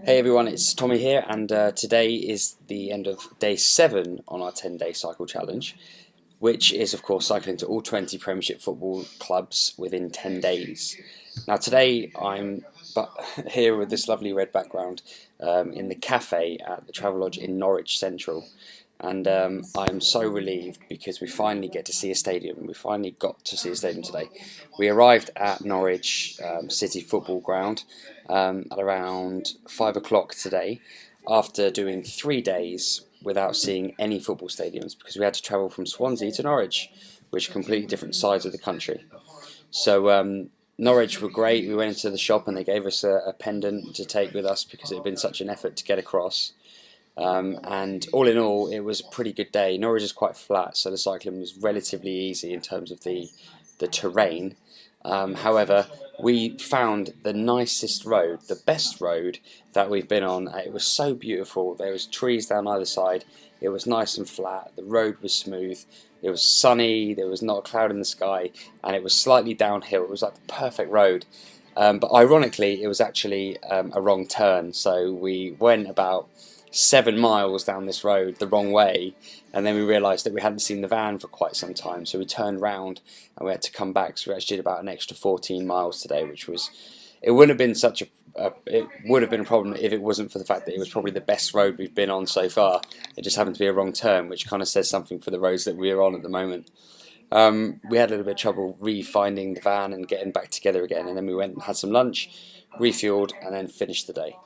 Hey everyone, it's Tommy here, and today is the end of day 7 on our 10-day cycle challenge, which is, of course, cycling to all 20 Premiership football clubs within 10 days. Now, today I'm here with this lovely red background in the cafe at the Travelodge in Norwich Central, and I'm so relieved because we finally get to see a stadium. We finally got to see a stadium today. We arrived at Norwich City football ground at around 5 o'clock today, after doing 3 days without seeing any football stadiums because we had to travel from Swansea to Norwich, which are completely different sides of the country. So Norwich were great. We went into the shop and they gave us a pendant to take with us because it had been such an effort to get across. And all in all, it was a pretty good day. Norwich is quite flat, so the cycling was relatively easy in terms of the terrain. However, we found the nicest road, the best road that we've been on. It was so beautiful. There was trees down either side. It was nice and flat. The road was smooth. It was sunny. There was not a cloud in the sky, and it was slightly downhill. It was like the perfect road. But ironically, it was actually a wrong turn. So we went about 7 miles down this road the wrong way, and then we realised that we hadn't seen the van for quite some time, so we turned round and we had to come back. So we actually did about an extra 14 miles today, which was, it wouldn't have been it would have been a problem if it wasn't for the fact that it was probably the best road we've been on so far. It just happened to be a wrong turn, which kind of says something for the roads that we're on at the moment. We had a little bit of trouble re-finding the van and getting back together again, and then we went and had some lunch, refueled, and then finished the day.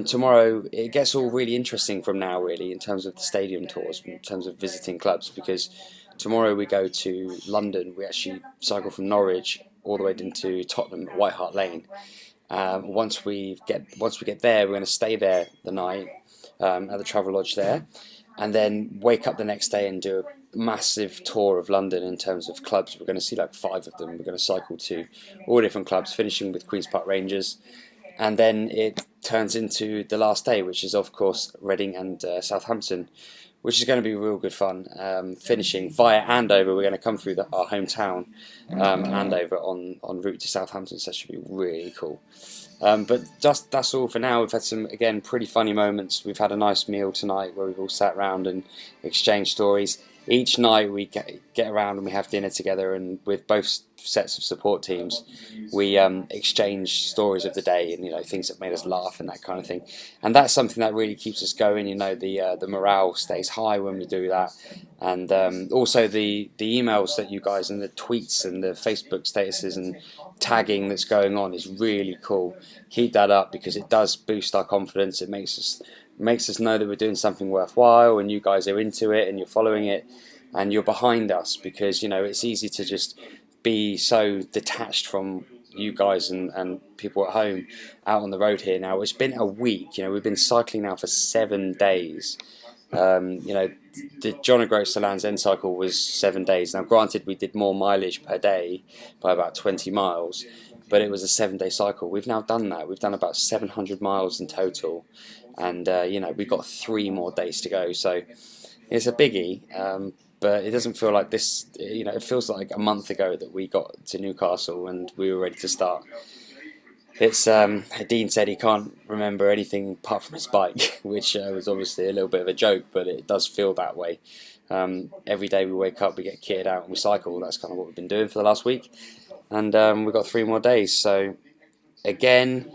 Tomorrow it gets all really interesting from now, really, in terms of the stadium tours, in terms of visiting clubs, because tomorrow we go to London. We actually cycle from Norwich all the way into Tottenham, White Hart Lane. Once we get there, we're going to stay there the night at the Travelodge there, and then wake up the next day and do a massive tour of London in terms of clubs. We're going to see like 5 of them. We're going to cycle to all different clubs, finishing with Queen's Park Rangers. And then it turns into the last day, which is, of course, Reading and Southampton, which is going to be real good fun. Finishing via Andover, we're going to come through our hometown, Andover, en route to Southampton, so that should be really cool. But that's all for now. We've had some, again, pretty funny moments. We've had a nice meal tonight where we've all sat around and exchanged stories. Each night we get around and we have dinner together, and with both sets of support teams, we exchange stories of the day and things that made us laugh and that kind of thing. And that's something that really keeps us going. The morale stays high when we do that, and also the emails that you guys and the tweets and the Facebook statuses and tagging that's going on is really cool. Keep that up because it does boost our confidence. It makes us know that we're doing something worthwhile, and you guys are into it and you're following it and you're behind us, because it's easy to just be so detached from you guys and people at home out on the road here. Now it's been a week. We've been cycling now for 7 days. The John O'Groats to Land's End cycle was 7 days. Now granted, we did more mileage per day by about 20 miles, but it was a 7-day cycle. We've now done that. We've done about 700 miles in total, and we've got 3 more days to go. So it's a biggie, but it doesn't feel like this. It feels like a month ago that we got to Newcastle and we were ready to start. It's Dean said he can't remember anything apart from his bike, which was obviously a little bit of a joke, but it does feel that way. Every day we wake up, we get kitted out and we cycle. That's kind of what we've been doing for the last week, and we've got 3 more days. So again,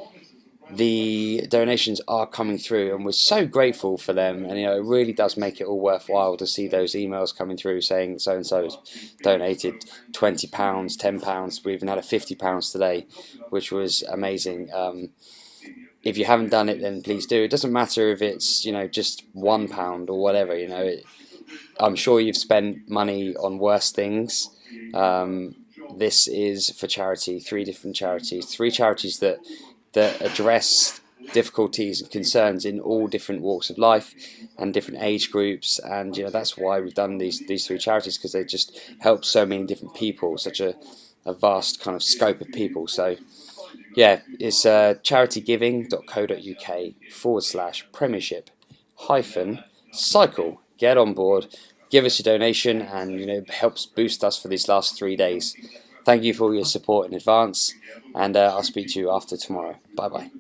the donations are coming through and we're so grateful for them, and it really does make it all worthwhile to see those emails coming through saying so and so has donated £20, £10. We even had a £50 today, which was amazing. If you haven't done it, then please do. It doesn't matter if it's just £1 or whatever. I'm sure you've spent money on worse things. This is for charity. 3 different charities, 3 charities that address difficulties and concerns in all different walks of life and different age groups, and that's why we've done these 3 charities, because they just help so many different people, such a vast kind of scope of people. So yeah, it's charitygiving.co.uk/Premiership-cycle. Get on board, give us your donation, and it helps boost us for these last 3 days. Thank you for all your support in advance, and I'll speak to you after tomorrow. Bye bye.